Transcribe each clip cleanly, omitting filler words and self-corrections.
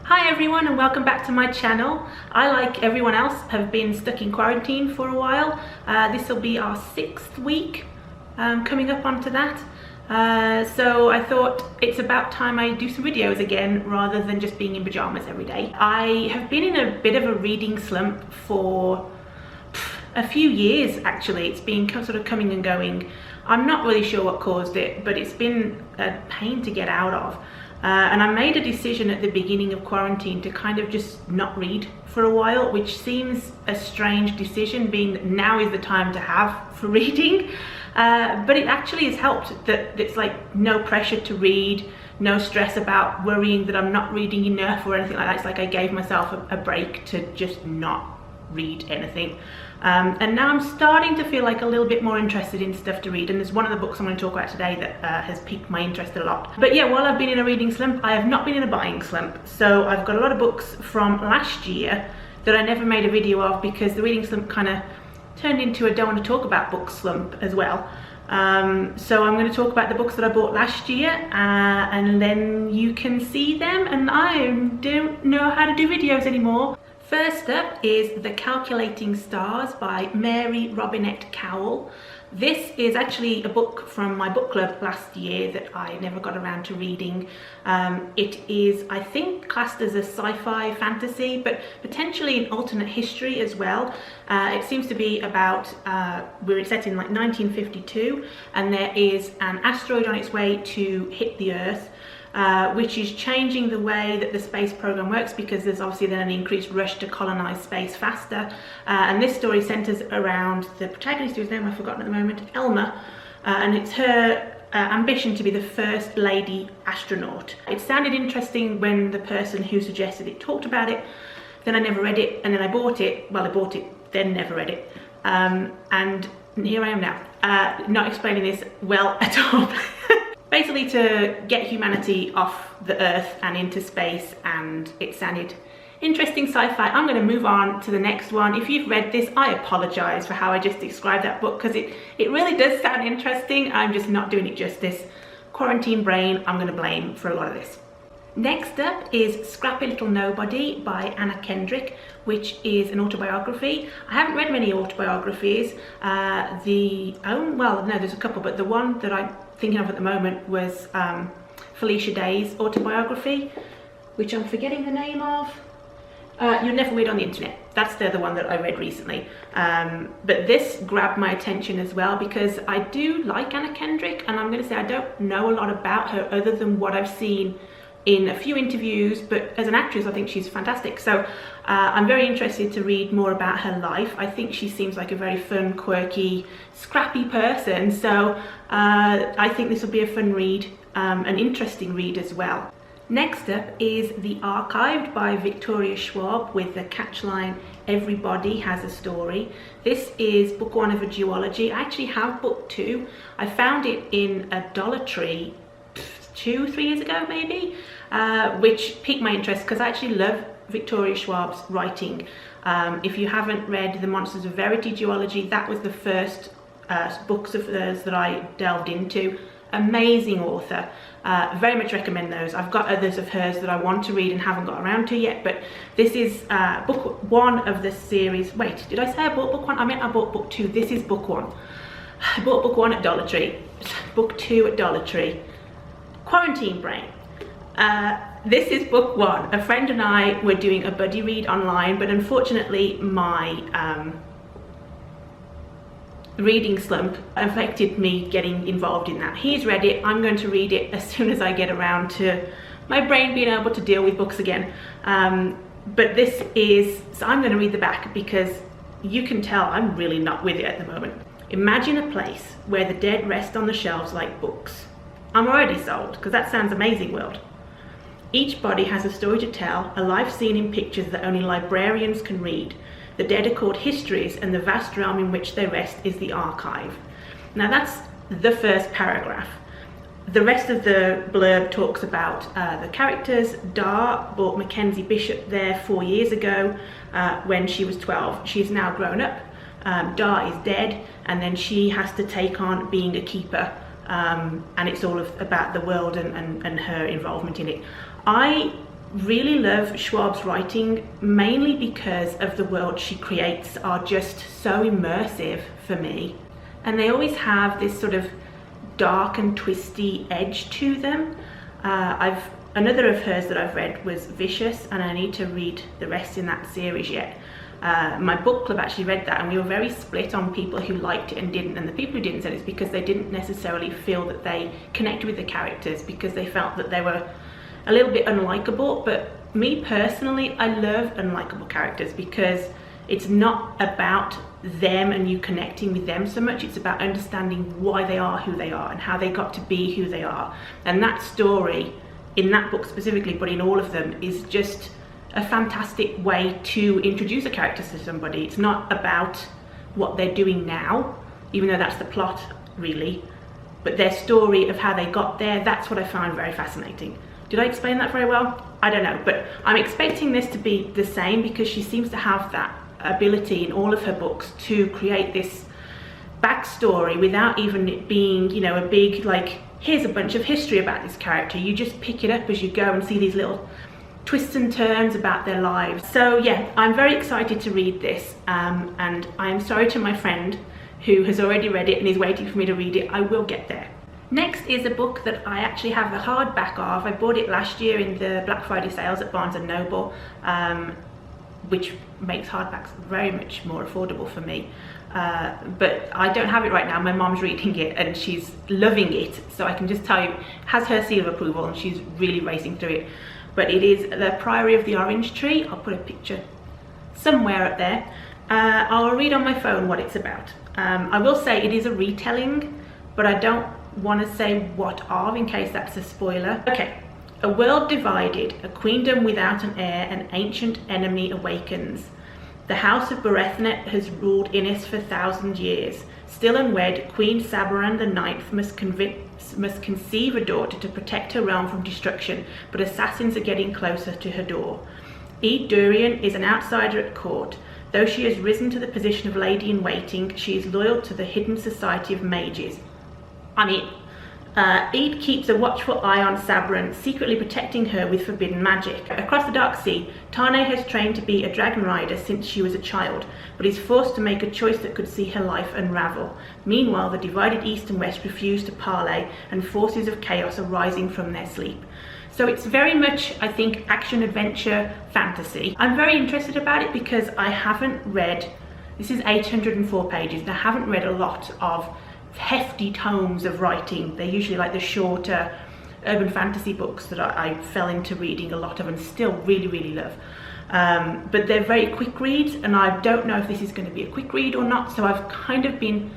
Hi everyone and welcome back to my channel. I, like everyone else, have been stuck in quarantine for a while. This will be our 6th week coming up onto that. So I thought it's about time I do some videos again rather than just being in pajamas every day. I have been in a bit of a reading slump for a few years actually. It's been sort of coming and going. I'm not really sure what caused it, but it's been a pain to get out of. And I made a decision at the beginning of quarantine to kind of just not read for a while, which seems a strange decision, being that now is the time to have for reading. But it actually has helped that it's like no pressure to read, no stress about worrying that I'm not reading enough or anything like that. It's like I gave myself a break to just not read anything. And now I'm starting to feel like a little bit more interested in stuff to read, and there's one of the books I'm going to talk about today that has piqued my interest a lot. But yeah, while I've been in a reading slump, I have not been in a buying slump. So I've got a lot of books from last year that I never made a video of because the reading slump kind of turned into a don't want to talk about books slump as well. So I'm going to talk about the books that I bought last year, and then you can see them, and I don't know how to do videos anymore. First up is The Calculating Stars by Mary Robinette Kowal. This is actually a book from my book club last year that I never got around to reading. It is, I think, classed as a sci-fi fantasy, but potentially an alternate history as well. It seems to be about, we're set in like 1952, and there is an asteroid on its way to hit the Earth. Which is changing the way that the space program works, because there's obviously then an increased rush to colonize space faster. And this story centers around the protagonist, whose name I've forgotten at the moment, Elma, and it's her ambition to be the first lady astronaut. It sounded interesting when the person who suggested it talked about it. Then I never read it, and then I bought it. Well, I bought it, then never read it. And here I am now, not explaining this well at all. Basically to get humanity off the Earth and into space, and it sounded interesting sci-fi. I'm going to move on to the next one. If you've read this, I apologise for how I just described that book, because it really does sound interesting. I'm just not doing it justice. Quarantine brain, I'm going to blame for a lot of this. Next up is Scrappy Little Nobody by Anna Kendrick, which is an autobiography. I haven't read many autobiographies. Well, no, there's a couple, but the one that I'm thinking of at the moment was Felicia Day's autobiography, which I'm forgetting the name of. You'll Never Read on the Internet. That's the other one that I read recently. But this grabbed my attention as well because I do like Anna Kendrick, and I'm going to say I don't know a lot about her other than what I've seen in a few interviews, but as an actress I think she's fantastic. So I'm very interested to read more about her life. I think she seems like a very fun, quirky, scrappy person, so I think this will be a fun read, an interesting read as well. Next up is The Archived by Victoria Schwab with the catchline, Everybody Has a Story. This is book 1 of a duology. I actually have book 2. I found it in a Dollar Tree 2-3 years ago maybe, which piqued my interest because I actually love Victoria Schwab's writing. If you haven't read the Monsters of Verity duology, that was the first books of hers that I delved into. Amazing author. Very much recommend those. I've got others of hers that I want to read and haven't got around to yet, but this is book 1 of the series. Wait, did I say I bought book 1? I meant I bought book 2. This is book 1. I bought book 1 at Dollar Tree, book 2 at Dollar Tree. Quarantine brain. This is book 1. A friend and I were doing a buddy read online, but unfortunately my reading slump affected me getting involved in that. He's read it. I'm going to read it as soon as I get around to my brain being able to deal with books again. But this is, so I'm going to read the back because you can tell I'm really not with it at the moment. Imagine a place where the dead rest on the shelves like books. I'm already sold, because that sounds amazing world. Each body has a story to tell, a life seen in pictures that only librarians can read. The dead are called histories, and the vast realm in which they rest is the archive. Now that's the first paragraph. The rest of the blurb talks about the characters. Dar bought Mackenzie Bishop there 4 years ago when she was 12. She's now grown up. Dar is dead, and then she has to take on being a keeper. And it's all about the world and her involvement in it. I really love Schwab's writing, mainly because of the world she creates are just so immersive for me. And they always have this sort of dark and twisty edge to them. Another of hers that I've read was Vicious, and I need to read the rest in that series yet. My book club actually read that, and we were very split on people who liked it and didn't, and the people who didn't said it's because they didn't necessarily feel that they connected with the characters, because they felt that they were a little bit unlikable. But me personally, I love unlikable characters because it's not about them and you connecting with them so much. It's about understanding why they are who they are and how they got to be who they are. And that story in that book specifically, but in all of them, is just a fantastic way to introduce a character to somebody. It's not about what they're doing now, even though that's the plot really, but their story of how they got there. That's what I found very fascinating. Did I explain that very well? I don't know, but I'm expecting this to be the same, because she seems to have that ability in all of her books to create this backstory without even it being, you know, a big, like, here's a bunch of history about this character. You just pick it up as you go and see these little twists and turns about their lives. So yeah, I'm very excited to read this, and I am sorry to my friend who has already read it and is waiting for me to read it. I will get there. Next is a book that I actually have the hardback of. I bought it last year in the Black Friday sales at Barnes & Noble, which makes hardbacks very much more affordable for me. But I don't have it right now. My mom's reading it and she's loving it, so I can just tell you, it has her seal of approval and she's really racing through it. But it is The Priory of the Orange Tree. I'll put a picture somewhere up there. I'll read on my phone what it's about. I will say it is a retelling, but I don't want to say what of in case that's a spoiler. Okay. A world divided, a queendom without an heir, an ancient enemy awakens. The house of Berethnet has ruled Innis for 1,000 years. Still unwed, Queen Sabaran IX must conceive a daughter to protect her realm from destruction, but assassins are getting closer to her door. Ede Durian is an outsider at court. Though she has risen to the position of lady-in-waiting, she is loyal to the hidden society of mages. Ede keeps a watchful eye on Sabaran, secretly protecting her with forbidden magic. Across the Dark Sea, Tane has trained to be a dragon rider since she was a child, but is forced to make a choice that could see her life unravel. Meanwhile, the divided East and West refuse to parley, and forces of chaos are rising from their sleep. So it's very much, I think, action, adventure, fantasy. I'm very interested about it because I haven't read, this is 804 pages, and I haven't read a lot of hefty tomes of writing. They're usually like the shorter urban fantasy books that I fell into reading a lot of and still really love. But they're very quick reads, and I don't know if this is going to be a quick read or not, so I've kind of been,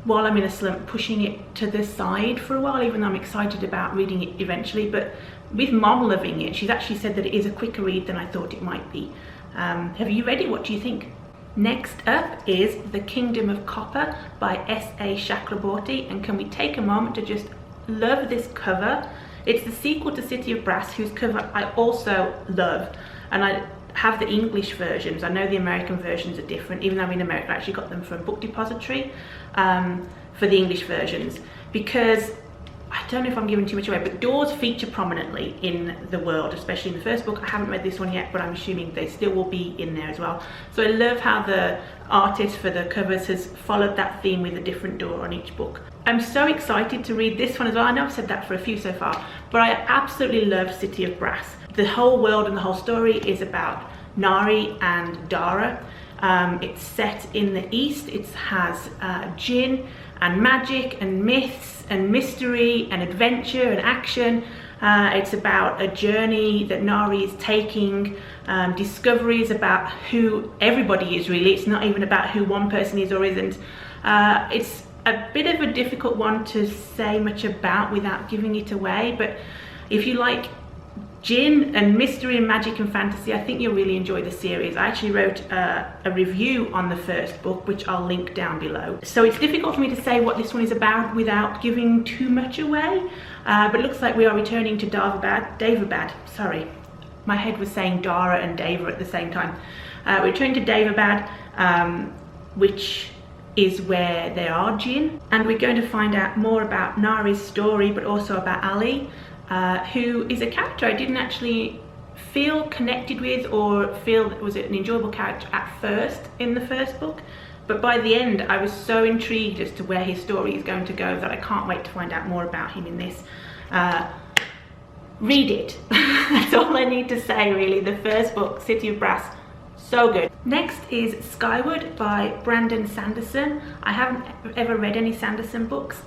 while I'm in a slump, pushing it to the side for a while, even though I'm excited about reading it eventually. But with Mom loving it, she's actually said that it is a quicker read than I thought it might be. Have you read it? What do you think? Next up is The Kingdom of Copper by S.A. Chakraborty, and can we take a moment to just love this cover? It's the sequel to City of Brass, whose cover I also love, and I have the English versions. I know the American versions are different, even though I'm in America. I actually got them from Book Depository for the English versions, because I don't know if I'm giving too much away, but doors feature prominently in the world, especially in the first book. I haven't read this one yet, but I'm assuming they still will be in there as well. So I love how the artist for the covers has followed that theme with a different door on each book. I'm so excited to read this one as well. I know I've said that for a few so far, but I absolutely love City of Brass. The whole world and the whole story is about Nari and Dara. It's set in the East. It has djinn and magic and myths and mystery and adventure and action. It's about a journey that Nari is taking, discoveries about who everybody is really. It's not even about who one person is or isn't. It's a bit of a difficult one to say much about without giving it away, but if you like djinn and mystery and magic and fantasy, I think you'll really enjoy the series. I actually wrote a review on the first book, which I'll link down below. So it's difficult for me to say what this one is about without giving too much away, but it looks like we are returning to Davabad. Sorry, my head was saying Dara and Dava at the same time. We're returning to Davabad, which is where there are djinn, and we're going to find out more about Nari's story, but also about Ali, who is a character I didn't actually feel connected with or feel that was an enjoyable character at first in the first book, but by the end I was so intrigued as to where his story is going to go that I can't wait to find out more about him in this. Read it. That's all I need to say really. The first book, City of Brass, so good. Next is Skyward by Brandon Sanderson. I haven't ever read any Sanderson books.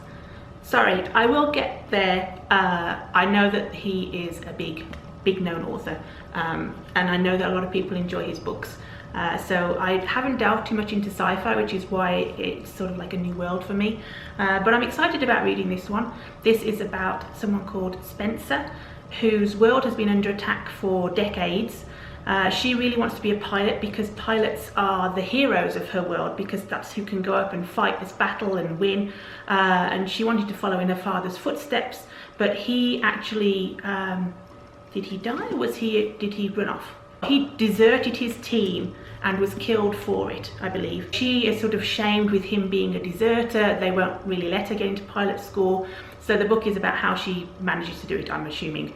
Sorry, I will get there. I know that he is a big known author, and I know that a lot of people enjoy his books. So I haven't delved too much into sci-fi, which is why it's sort of like a new world for me. But I'm excited about reading this one. This is about someone called Spencer, whose world has been under attack for decades. She really wants to be a pilot because pilots are the heroes of her world, because that's who can go up and fight this battle and win. And she wanted to follow in her father's footsteps, but he actually, did he die or did he run off? He deserted his team and was killed for it, I believe. She is sort of shamed with him being a deserter. They won't really let her get into pilot school. So the book is about how she manages to do it, I'm assuming,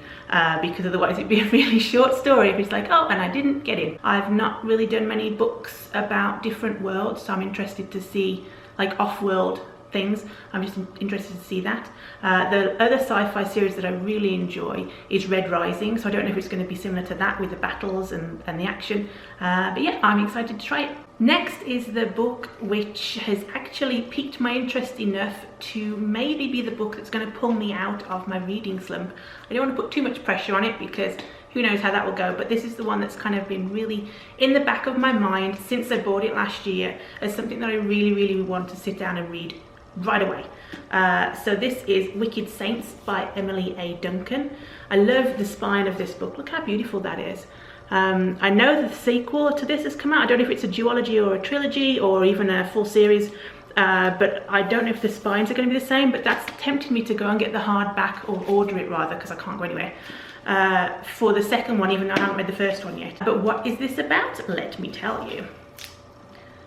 because otherwise it'd be a really short story if it's like, oh, and I didn't get in. I've not really done many books about different worlds, so I'm interested to see like off-world things. I'm just interested to see that. The other sci-fi series that I really enjoy is Red Rising, so I don't know if it's going to be similar to that with the battles and the action, but yeah, I'm excited to try it. Next is the book which has actually piqued my interest enough to maybe be the book that's going to pull me out of my reading slump. I don't want to put too much pressure on it because who knows how that will go, but this is the one that's kind of been really in the back of my mind since I bought it last year as something that I really want to sit down and read right away. So this is Wicked Saints by Emily A. Duncan. I love the spine of this book. Look how beautiful that is. I know the sequel to this has come out. I don't know if it's a duology or a trilogy or even a full series, but I don't know if the spines are going to be the same, but that's tempted me to go and get the hardback, or order it rather, because I can't go anywhere, for the second one, even though I haven't read the first one yet. But what is this about? Let me tell you.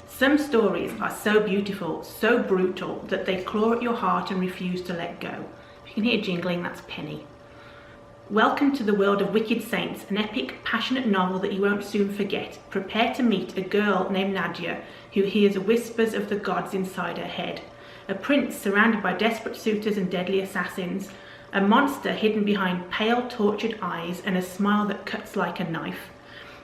Some stories are so beautiful, so brutal, that they claw at your heart and refuse to let go. If you can hear jingling, that's Penny. Welcome to the world of Wicked Saints, an epic, passionate novel that you won't soon forget. Prepare to meet a girl named Nadia, who hears whispers of the gods inside her head. A prince surrounded by desperate suitors and deadly assassins. A monster hidden behind pale, tortured eyes and a smile that cuts like a knife.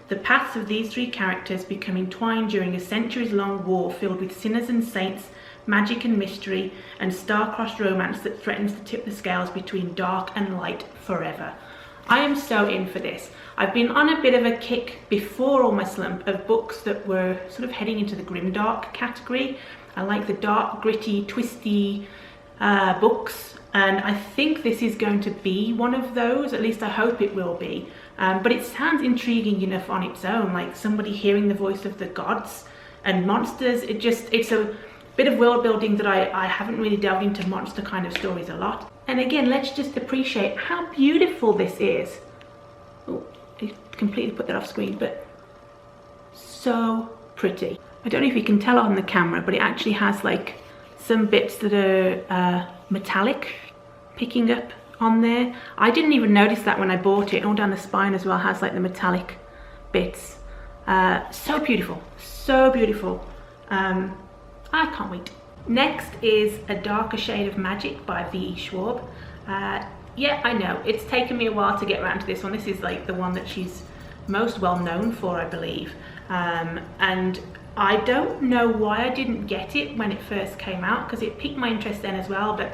The paths of these three characters become entwined during a centuries-long war filled with sinners and saints, magic and mystery, and star-crossed romance that threatens to tip the scales between dark and light forever. I am so in for this. I've been on a bit of a kick before all my slump of books that were sort of heading into the grimdark category. I like the dark, gritty, twisty books, and I think this is going to be one of those. At least I hope it will be. But it sounds intriguing enough on its own, like somebody hearing the voice of the gods and monsters. It's a bit of world building that I haven't really delved into monster kind of stories a lot. And again, let's just appreciate how beautiful this is. Oh, I completely put that off screen, but so pretty. I don't know if you can tell on the camera, but it actually has like some bits that are metallic picking up on there. I didn't even notice that when I bought it. All down the spine as well has like the metallic bits. So beautiful, so beautiful. I can't wait. Next is A Darker Shade of Magic by V.E. Schwab. Yeah, I know, it's taken me a while to get around to this one. This is like the one that she's most well known for, I believe. And I don't know why I didn't get it when it first came out, because it piqued my interest then as well, but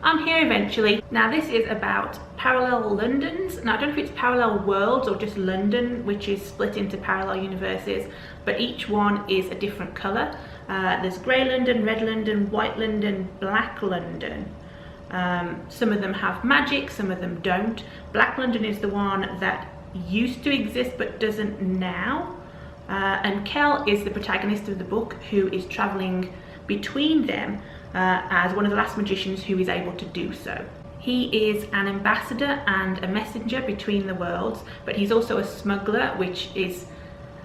I'm here eventually. Now this is about parallel Londons. Now I don't know if it's parallel worlds or just London, which is split into parallel universes, but each one is a different colour. There's grey London, red London, white London, black London. Some of them have magic, some of them don't. Black London is the one that used to exist but doesn't now. And Kel is the protagonist of the book, who is travelling between them as one of the last magicians who is able to do so. He is an ambassador and a messenger between the worlds, but he's also a smuggler, which is,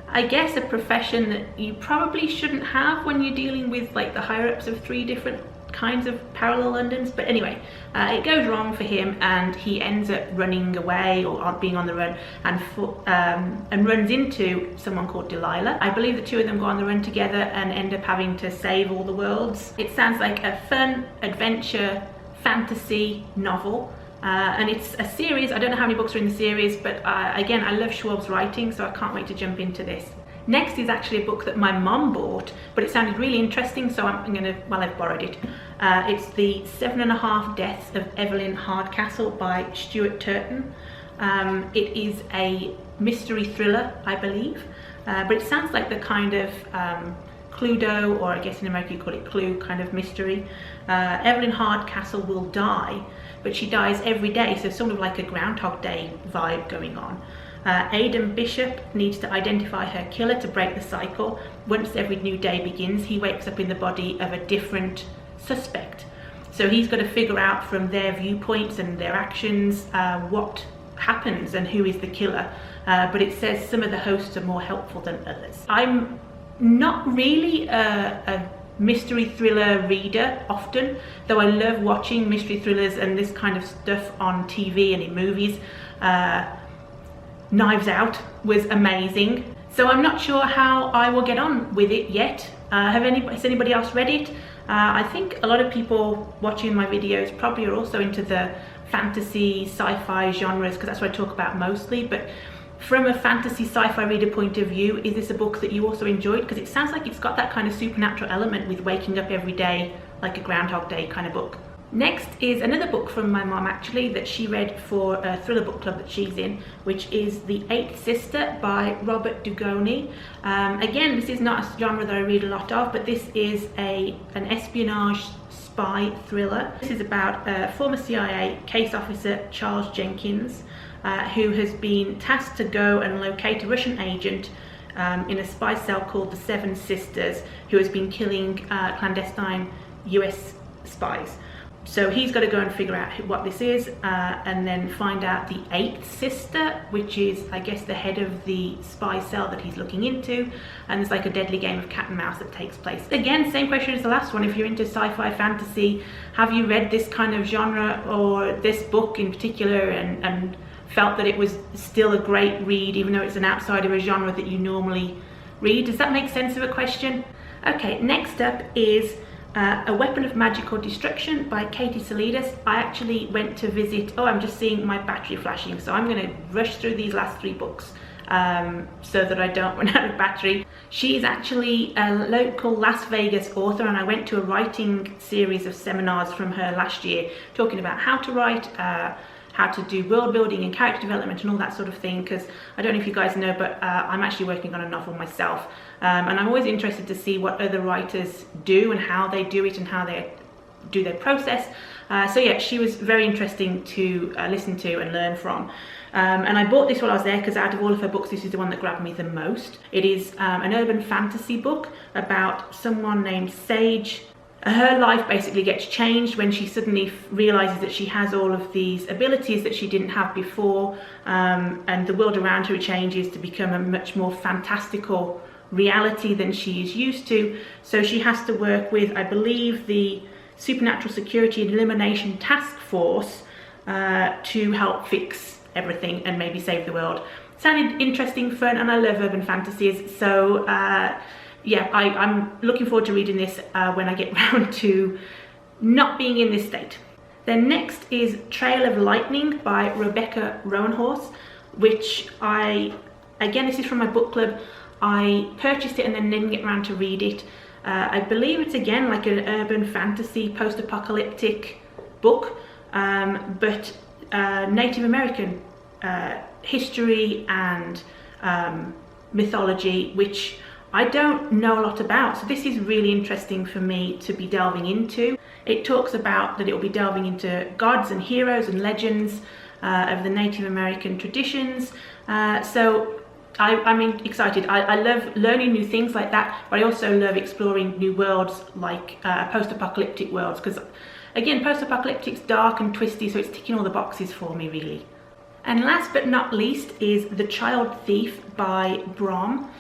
I guess, a profession that you probably shouldn't have when you're dealing with like the higher ups of 3 different kinds of parallel Londons. But anyway, it goes wrong for him and he ends up running away or being on the run and runs into someone called Delilah. I believe the two of them go on the run together and end up having to save all the worlds. It sounds like a fun adventure fantasy novel. And it's a series. I don't know how many books are in the series, but again, I love Schwab's writing, so I can't wait to jump into this. Next is actually a book that my mom bought, but it sounded really interesting, so I'm gonna, well, I've borrowed it. It's The 7.5 Deaths of Evelyn Hardcastle by Stuart Turton. It is a mystery thriller, I believe, but it sounds like the kind of Cluedo, or I guess in America you call it Clue, kind of mystery. Evelyn Hardcastle will die, but she dies every day, so sort of like a Groundhog Day vibe going on. Aidan Bishop needs to identify her killer to break the cycle. Once every new day begins, he wakes up in the body of a different suspect. So he's got to figure out from their viewpoints and their actions what happens and who is the killer. But it says some of the hosts are more helpful than others. I'm not really a mystery thriller reader often, though I love watching mystery thrillers and this kind of stuff on TV and in movies. Knives Out was amazing, so I'm not sure how I will get on with it yet. Has anybody else read it? I think a lot of people watching my videos probably are also into the fantasy sci-fi genres, because that's what I talk about mostly. But from a fantasy sci-fi reader point of view, is this a book that you also enjoyed? Because it sounds like it's got that kind of supernatural element with waking up every day like a Groundhog Day kind of book. Next is another book from my mom, actually, that she read for a thriller book club that she's in, which is The Eighth Sister by Robert Dugoni. Again, this is not a genre that I read a lot of, but this is an espionage spy thriller. This is about former CIA case officer Charles Jenkins, who has been tasked to go and locate a Russian agent in a spy cell called the Seven Sisters, who has been killing clandestine US spies. So he's got to go and figure out what this is, and then find out the eighth sister, which is, I guess, the head of the spy cell that he's looking into. And there's like a deadly game of cat and mouse that takes place. Again, same question as the last one. If you're into sci-fi fantasy, have you read this kind of genre or this book in particular and felt that it was still a great read, even though it's an outside of a genre that you normally read? Does that make sense of a question? Okay, next up is A Weapon of Magical Destruction by Katie Salidas. I actually went to visit, oh, I'm just seeing my battery flashing, so I'm going to rush through these last three books so that I don't run out of battery. She's actually a local Las Vegas author, and I went to a writing series of seminars from her last year talking about how to write, how to do world building and character development and all that sort of thing, because I don't know if you guys know, but I'm actually working on a novel myself, and I'm always interested to see what other writers do and how they do it and how they do their process. So yeah, she was very interesting to listen to and learn from. And I bought this while I was there because out of all of her books, this is the one that grabbed me the most. It is an urban fantasy book about someone named Sage. Her life basically gets changed when she suddenly realizes that she has all of these abilities that she didn't have before, and the world around her changes to become a much more fantastical reality than she is used to. So she has to work with, I believe, the Supernatural Security and Elimination Task Force to help fix everything and maybe save the world. Sounded interesting, fun, and I love urban fantasies, so yeah, I'm looking forward to reading this when I get round to not being in this state. Then next is Trail of Lightning by Rebecca Roanhorse, which again, this is from my book club. I purchased it and then didn't get around to read it. I believe it's again like an urban fantasy post-apocalyptic book, but Native American history and mythology, which I don't know a lot about, so this is really interesting for me to be delving into. It talks about that it will be delving into gods and heroes and legends of the Native American traditions, so I'm excited. I love learning new things like that, but I also love exploring new worlds like post-apocalyptic worlds, because again, post-apocalyptic's dark and twisty, so it's ticking all the boxes for me, really. And last but not least is The Child Thief by Brom.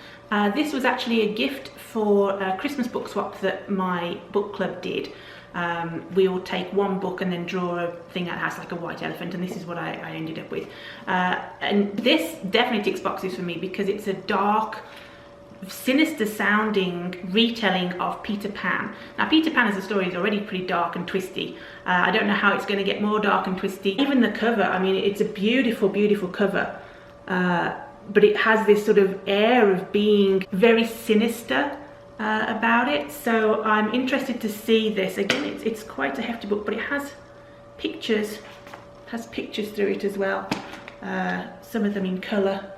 This was actually a gift for a Christmas book swap that my book club did. we will take one book and then draw a thing that has like a white elephant, and this is what I ended up with. And this definitely ticks boxes for me because it's a dark, sinister sounding retelling of Peter Pan. Now Peter Pan as a story is already pretty dark and twisty. I don't know how it's going to get more dark and twisty. Even the cover, I mean, it's a beautiful, beautiful cover, but it has this sort of air of being very sinister about it. So I'm interested to see this. Again, it's quite a hefty book, but it has pictures, through it as well, some of them in colour.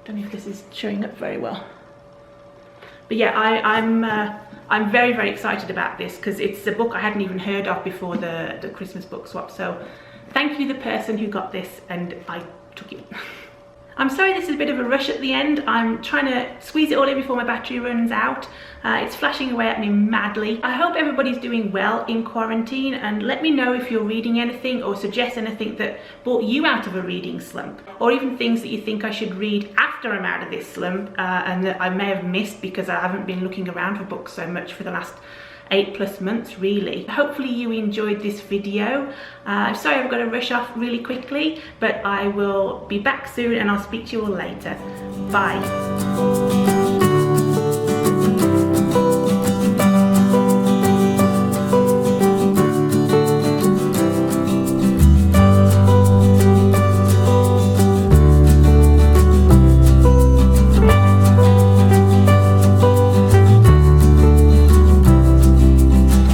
Don't know if this is showing up very well, but yeah, I'm very, very excited about this because it's a book I hadn't even heard of before the Christmas book swap. So thank you, the person who got this, and I took it. I'm sorry this is a bit of a rush at the end. I'm trying to squeeze it all in before my battery runs out. It's flashing away at me madly. I hope everybody's doing well in quarantine, and let me know if you're reading anything or suggest anything that brought you out of a reading slump, or even things that you think I should read after I'm out of this slump and that I may have missed because I haven't been looking around for books so much for the last 8+ months really. Hopefully you enjoyed this video. I'm sorry I've got to rush off really quickly, but I will be back soon and I'll speak to you all later. Bye.